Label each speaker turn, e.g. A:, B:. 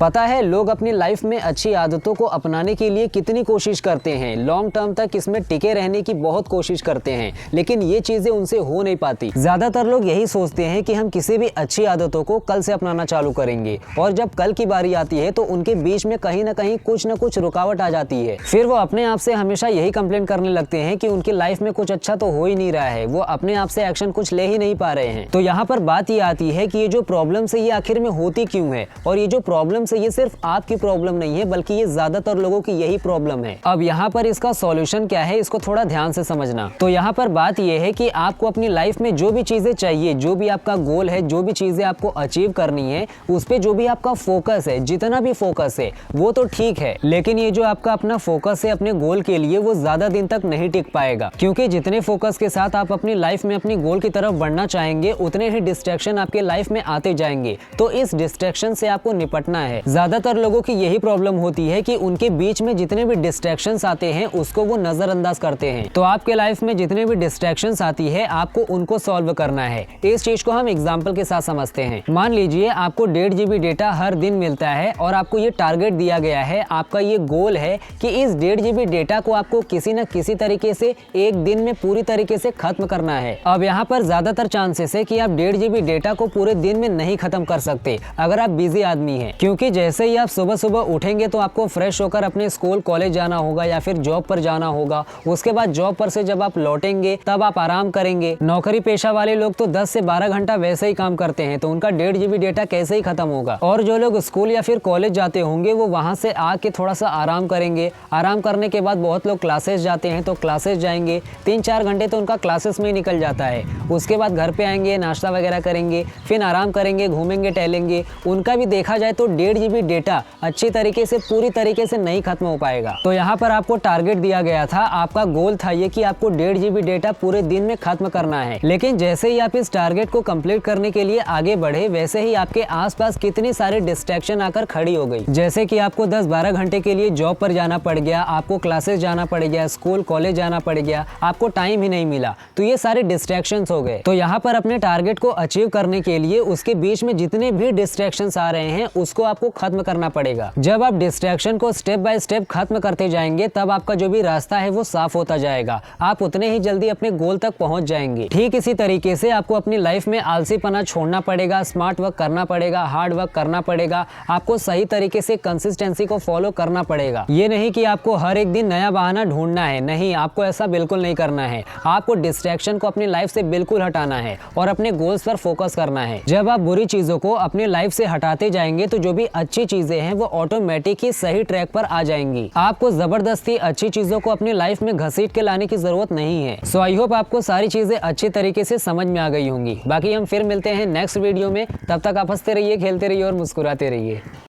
A: पता है लोग अपनी लाइफ में अच्छी आदतों को अपनाने के लिए कितनी कोशिश करते हैं, लॉन्ग टर्म तक इसमें टिके रहने की बहुत कोशिश करते हैं, लेकिन ये चीजें उनसे हो नहीं पाती। ज्यादातर लोग यही सोचते हैं कि हम किसी भी अच्छी आदतों को कल से अपनाना चालू करेंगे, और जब कल की बारी आती है तो उनके बीच में कहीं ना कहीं कुछ न कुछ रुकावट आ जाती है। फिर वो अपने आप से हमेशा यही कंप्लेंट करने लगते हैं कि उनकी लाइफ में कुछ अच्छा तो हो ही नहीं रहा है, वो अपने आप से एक्शन कुछ ले ही नहीं पा रहे हैं। तो यहाँ पर बात ये आती है कि ये जो प्रॉब्लम है ये आखिर में होती क्यों है, और ये जो प्रॉब्लम है ये सिर्फ आपकी प्रॉब्लम नहीं है बल्कि ये ज्यादातर लोगों की यही प्रॉब्लम है। अब यहाँ पर इसका सॉल्यूशन क्या है, इसको थोड़ा ध्यान से समझना। तो यहाँ पर बात ये है कि आपको अपनी लाइफ में जो भी चीजें चाहिए, जो भी आपका गोल है, जो भी चीजें आपको अचीव करनी है, उस पे जो भी आपका फोकस है, जितना भी फोकस है वो तो ठीक है, लेकिन ये जो आपका अपना फोकस है अपने गोल के लिए वो ज्यादा दिन तक नहीं टिक पाएगा, क्योंकि जितने फोकस के साथ आप अपनी लाइफ में अपनी गोल की तरफ बढ़ना चाहेंगे उतने ही डिस्ट्रैक्शन आपके लाइफ में आते जाएंगे। तो इस डिस्ट्रैक्शन से आपको निपटना है। ज्यादातर लोगों की यही प्रॉब्लम होती है कि उनके बीच में जितने भी डिस्ट्रैक्शंस आते हैं उसको वो नजरअंदाज करते हैं। तो आपके लाइफ में जितने भी डिस्ट्रैक्शंस आती है आपको उनको सॉल्व करना है। इस चीज को हम एग्जांपल के साथ समझते हैं। मान लीजिए आपको 1.5 GB डेटा हर दिन मिलता है और आपको ये टारगेट दिया गया है, आपका ये गोल है कि इस 1.5 GB डेटा को आपको किसी न किसी तरीके से एक दिन में पूरी तरीके से खत्म करना है। अब यहाँ पर ज्यादातर चांसेस है कि आप 1.5 GB डेटा को पूरे दिन में नहीं खत्म कर सकते अगर आप बिजी आदमी हैं, क्योंकि जैसे ही आप सुबह सुबह उठेंगे तो आपको फ्रेश होकर अपने स्कूल कॉलेज जाना होगा या फिर जॉब पर जाना होगा। उसके बाद जॉब पर से जब आप लौटेंगे तब आप आराम करेंगे। नौकरी पेशा वाले लोग तो 10 से 12 घंटा वैसे ही काम करते हैं, तो उनका 1.5 GB डेटा कैसे ही खत्म होगा। और जो लोग स्कूल या फिर कॉलेज जाते होंगे वो वहां से आके थोड़ा सा आराम करेंगे। आराम करने के बाद बहुत लोग क्लासेस जाते हैं तो क्लासेस जाएंगे, 3-4 घंटे तो उनका क्लासेस में ही निकल जाता है। उसके बाद घर पे आएंगे, नाश्ता वगैरह करेंगे, फिर आराम करेंगे, घूमेंगे टहलेंगे। उनका भी देखा जाए तो 1.5 GB डेटा अच्छी तरीके से पूरी तरीके से नहीं खत्म हो पाएगा। तो यहाँ पर आपको टारगेट दिया गया था, आपका गोल था ये कि आपको 1.5 GB डेटा पूरे दिन में खत्म करना है। लेकिन जैसे ही आप इस टारगेट को कंप्लीट करने के लिए आगे बढ़े वैसे ही आपके आसपास कितनी सारे डिस्ट्रैक्शन आकर खड़ी हो गई। जैसे कि आपको 10-12 घंटे के लिए जॉब पर जाना पड़ गया, आपको क्लासेस जाना पड़ गया, स्कूल कॉलेज जाना पड़ गया, आपको टाइम ही नहीं मिला। तो ये सारे डिस्ट्रैक्शंस हो गए। तो यहाँ पर अपने टारगेट को अचीव करने के लिए उसके बीच में जितने भी डिस्ट्रैक्शंस आ रहे हैं उसको आपको खत्म करना पड़ेगा। जब आप डिस्ट्रैक्शन को स्टेप बाय स्टेप खत्म करते जाएंगे तब आपका जो भी रास्ता है वो साफ होता जाएगा, आप उतने ही जल्दी अपने गोल तक पहुंच जाएंगे। ठीक इसी तरीके से आपको अपनी लाइफ में आलसीपना छोड़ना पड़ेगा, स्मार्ट वर्क करना पड़ेगा, हार्ड वर्क करना पड़ेगा, आपको सही तरीके से कंसिस्टेंसी को फॉलो करना पड़ेगा। ये नहीं कि आपको हर एक दिन नया बहाना ढूंढना है, नहीं, आपको ऐसा बिल्कुल नहीं करना है। आपको डिस्ट्रैक्शन को अपनी लाइफ से बिल्कुल हटाना है और अपने गोल्स पर फोकस करना है। जब आप बुरी चीजों को अपनी लाइफ से हटाते जाएंगे तो जो भी अच्छी चीजें हैं वो ऑटोमेटिक ही सही ट्रैक पर आ जाएंगी। आपको जबरदस्ती अच्छी चीजों को अपनी लाइफ में घसीट के लाने की जरूरत नहीं है। सो आई होप आपको सारी चीजें अच्छी तरीके से समझ में आ गई होंगी। बाकी हम फिर मिलते हैं नेक्स्ट वीडियो में, तब तक आप हंसते रहिए, खेलते रहिए और मुस्कुराते रहिए।